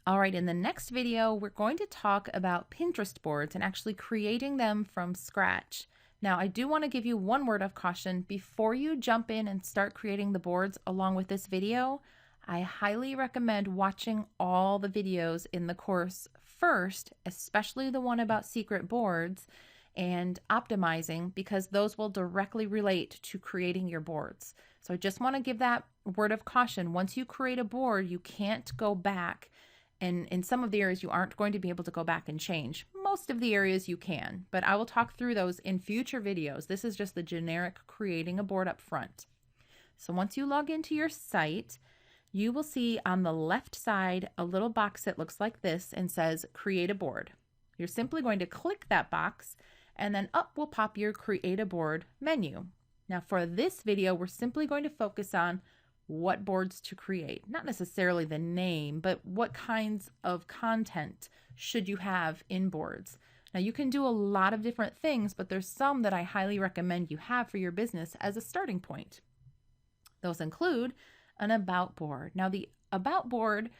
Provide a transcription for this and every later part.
All right, in the next video, we're going to talk about Pinterest boards and actually creating them from scratch. Now, I do want to give you one word of caution. Before you jump in and start creating the boards along with this video, I highly recommend watching all the videos in the course first, especially the one about secret boards and optimizing, because those will directly relate to creating your boards. So I just want to give that word of caution. Once you create a board, you can't go back. And in some of the areas, you aren't going to be able to go back and change. Most of the areas you can, but I will talk through those in future videos. This is just the generic creating a board up front. So once you log into your site, you will see on the left side a little box that looks like this and says create a board. You're simply going to click that box and then up will pop your create a board menu. Now for this video, we're simply going to focus on what boards to create. Not necessarily the name, but what kinds of content should you have in boards. Now you can do a lot of different things, but there's some that I highly recommend you have for your business as a starting point. Those include an about board. Now the about board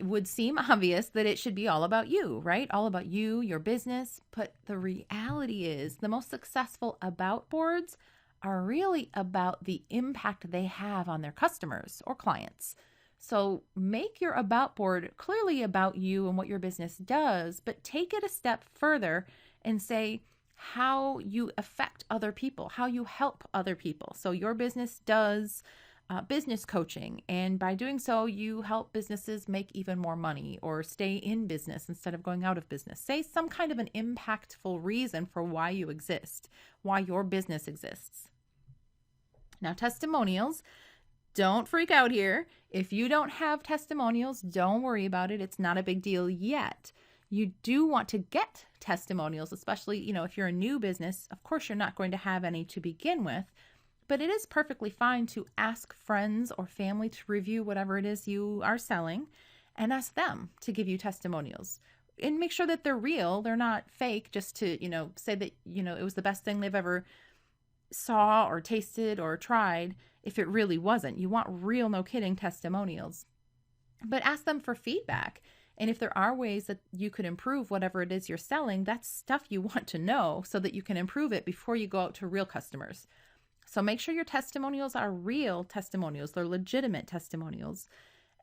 would seem obvious that it should be all about you, right? All about you, your business. But the reality is the most successful about boards are really about the impact they have on their customers or clients. So make your about board clearly about you and what your business does, but take it a step further and say how you affect other people, how you help other people. So your business does business coaching, and by doing so, you help businesses make even more money or stay in business instead of going out of business. Say some kind of an impactful reason for why you exist, why your business exists. Now, testimonials, don't freak out here. If you don't have testimonials, don't worry about it. It's not a big deal yet. You do want to get testimonials, especially, if you're a new business. Of course, you're not going to have any to begin with, but it is perfectly fine to ask friends or family to review whatever it is you are selling and ask them to give you testimonials. And make sure that they're real. They're not fake just to, say that, it was the best thing they've ever saw or tasted or tried if it really wasn't. You want real, no kidding testimonials. But ask them for feedback. And if there are ways that you could improve whatever it is you're selling, that's stuff you want to know so that you can improve it before you go out to real customers. So make sure your testimonials are real testimonials. They're legitimate testimonials.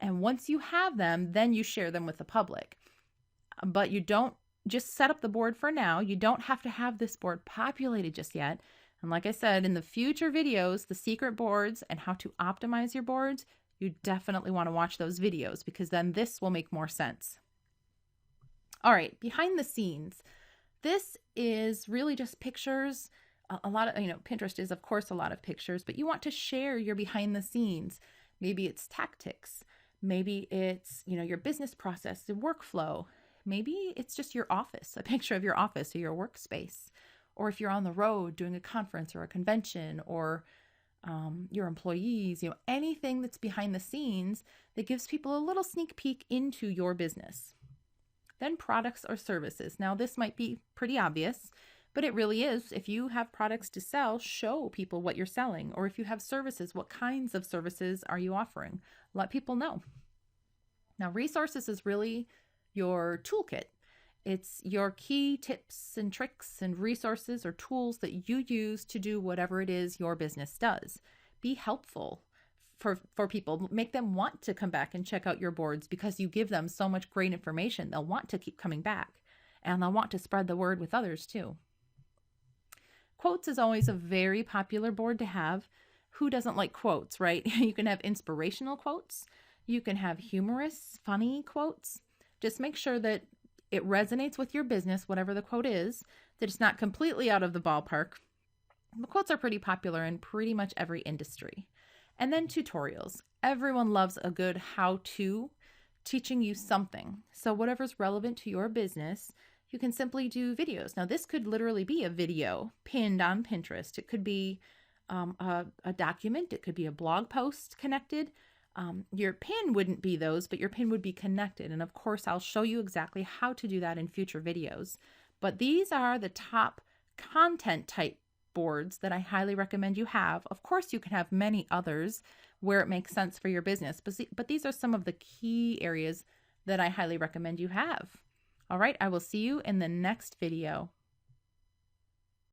And once you have them, then you share them with the public. But you don't just set up the board for now. You don't have to have this board populated just yet. And like I said, in the future videos, the secret boards and how to optimize your boards, you definitely want to watch those videos because then this will make more sense. All right, behind the scenes. This is really just pictures. A lot of, Pinterest is, of course, a lot of pictures, but you want to share your behind the scenes. Maybe it's tactics. Maybe it's, your business process, the workflow. Maybe it's just your office, a picture of your office or your workspace. Or if you're on the road doing a conference or a convention or your employees, anything that's behind the scenes that gives people a little sneak peek into your business. Then products or services. Now, this might be pretty obvious, but it really is. If you have products to sell, show people what you're selling. Or if you have services, what kinds of services are you offering? Let people know. Now, resources is really your toolkit. It's your key tips and tricks and resources or tools that you use to do whatever it is your business does. Be helpful for people. Make them want to come back and check out your boards because you give them so much great information. They'll want to keep coming back and they'll want to spread the word with others too. Quotes is always a very popular board to have. Who doesn't like quotes, right? You can have inspirational quotes. You can have humorous, funny quotes. Just make sure that it resonates with your business, whatever the quote is, that it's not completely out of the ballpark. The quotes are pretty popular in pretty much every industry. And then tutorials. Everyone loves a good how-to, teaching you something. So whatever's relevant to your business, you can simply do videos. Now, this could literally be a video pinned on Pinterest. It could be a document. It could be a blog post connected. Your pin wouldn't be those, but your pin would be connected. And of course, I'll show you exactly how to do that in future videos. But these are the top content type boards that I highly recommend you have. Of course, you can have many others where it makes sense for your business, but these are some of the key areas that I highly recommend you have. All right, I will see you in the next video.